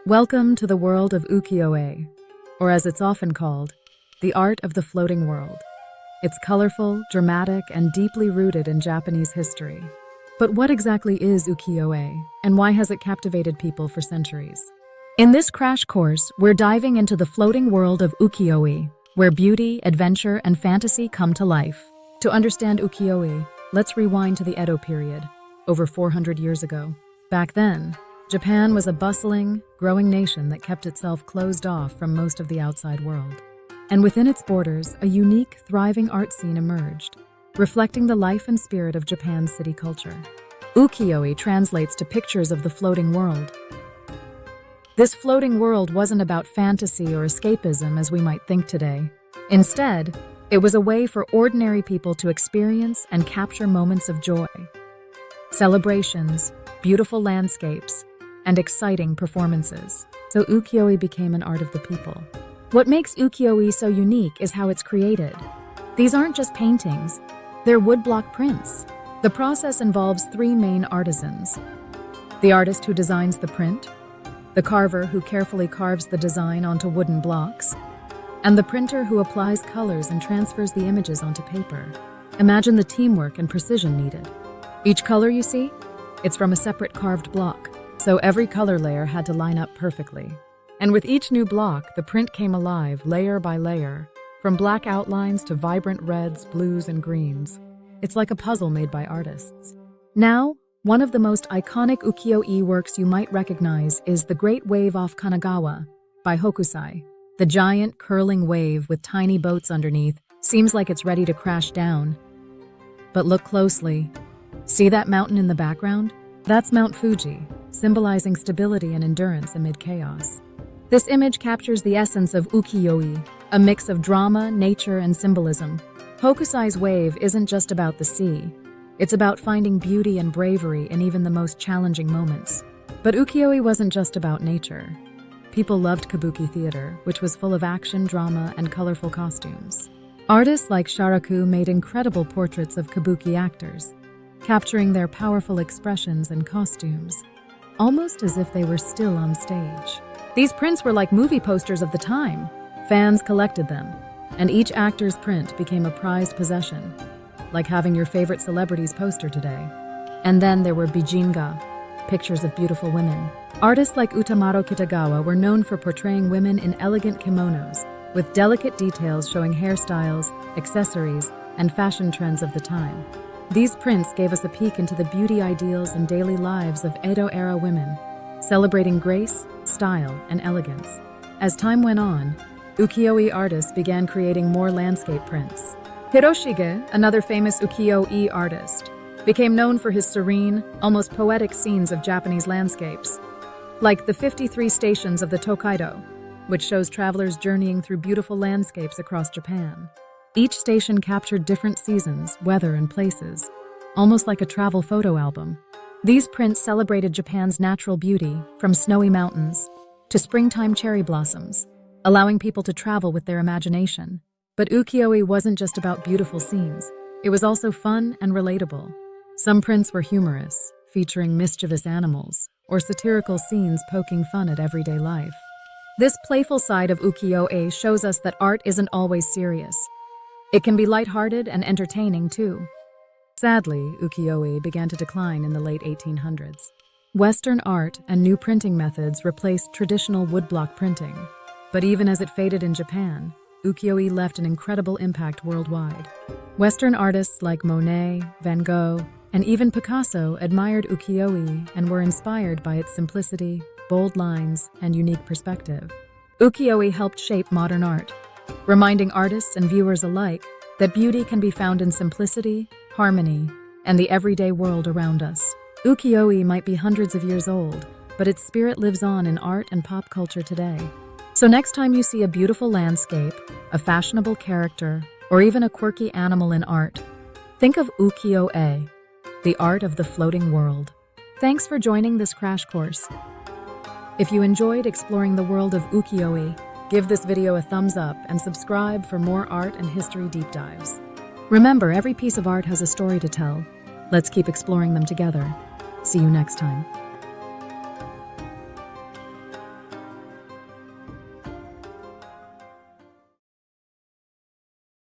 Welcome to the world of Ukiyo-e, or as it's often called, the art of the floating world. It's colorful, dramatic, and deeply rooted in Japanese history. But what exactly is Ukiyo-e, and why has it captivated people for centuries? In this crash course, we're diving into the floating world of Ukiyo-e, where beauty, adventure, and fantasy come to life. To understand Ukiyo-e, let's rewind to the Edo period, over 400 years ago. Back then, Japan was a bustling, growing nation that kept itself closed off from most of the outside world. And within its borders, a unique, thriving art scene emerged, reflecting the life and spirit of Japan's city culture. Ukiyo-e translates to pictures of the floating world. This floating world wasn't about fantasy or escapism as we might think today. Instead, it was a way for ordinary people to experience and capture moments of joy, celebrations, beautiful landscapes, and exciting performances. So Ukiyo-e became an art of the people. What makes Ukiyo-e so unique is how it's created. These aren't just paintings, they're woodblock prints. The process involves three main artisans: the artist who designs the print, the carver who carefully carves the design onto wooden blocks, and the printer who applies colors and transfers the images onto paper. Imagine the teamwork and precision needed. Each color you see, it's from a separate carved block, so every color layer had to line up perfectly. And with each new block, the print came alive layer by layer, from black outlines to vibrant reds, blues, and greens. It's like a puzzle made by artists. Now, one of the most iconic Ukiyo-e works you might recognize is The Great Wave Off Kanagawa by Hokusai. The giant, curling wave with tiny boats underneath seems like it's ready to crash down. But look closely. See that mountain in the background? That's Mount Fuji, symbolizing stability and endurance amid chaos. This image captures the essence of Ukiyo-e, a mix of drama, nature, and symbolism. Hokusai's wave isn't just about the sea. It's about finding beauty and bravery in even the most challenging moments. But Ukiyo-e wasn't just about nature. People loved kabuki theater, which was full of action, drama, and colorful costumes. Artists like Sharaku made incredible portraits of kabuki actors, capturing their powerful expressions and costumes, almost as if they were still on stage. These prints were like movie posters of the time. Fans collected them, and each actor's print became a prized possession, like having your favorite celebrity's poster today. And then there were bijinga, pictures of beautiful women. Artists like Utamaro Kitagawa were known for portraying women in elegant kimonos, with delicate details showing hairstyles, accessories, and fashion trends of the time. These prints gave us a peek into the beauty ideals and daily lives of Edo-era women, celebrating grace, style, and elegance. As time went on, Ukiyo-e artists began creating more landscape prints. Hiroshige, another famous Ukiyo-e artist, became known for his serene, almost poetic scenes of Japanese landscapes, like the 53 stations of the Tokaido, which shows travelers journeying through beautiful landscapes across Japan. Each station captured different seasons, weather, and places, almost like a travel photo album. These prints celebrated Japan's natural beauty, from snowy mountains to springtime cherry blossoms, allowing people to travel with their imagination. But Ukiyo-e wasn't just about beautiful scenes. It was also fun and relatable. Some prints were humorous, featuring mischievous animals, or satirical scenes poking fun at everyday life. This playful side of Ukiyo-e shows us that art isn't always serious. It can be lighthearted and entertaining, too. Sadly, Ukiyo-e began to decline in the late 1800s. Western art and new printing methods replaced traditional woodblock printing. But even as it faded in Japan, Ukiyo-e left an incredible impact worldwide. Western artists like Monet, Van Gogh, and even Picasso admired Ukiyo-e and were inspired by its simplicity, bold lines, and unique perspective. Ukiyo-e helped shape modern art, reminding artists and viewers alike that beauty can be found in simplicity, harmony, and the everyday world around us. Ukiyo-e might be hundreds of years old, but its spirit lives on in art and pop culture today. So next time you see a beautiful landscape, a fashionable character, or even a quirky animal in art, think of Ukiyo-e, the art of the floating world. Thanks for joining this crash course. If you enjoyed exploring the world of Ukiyo-e, give this video a thumbs up and subscribe for more art and history deep dives. Remember, every piece of art has a story to tell. Let's keep exploring them together. See you next time.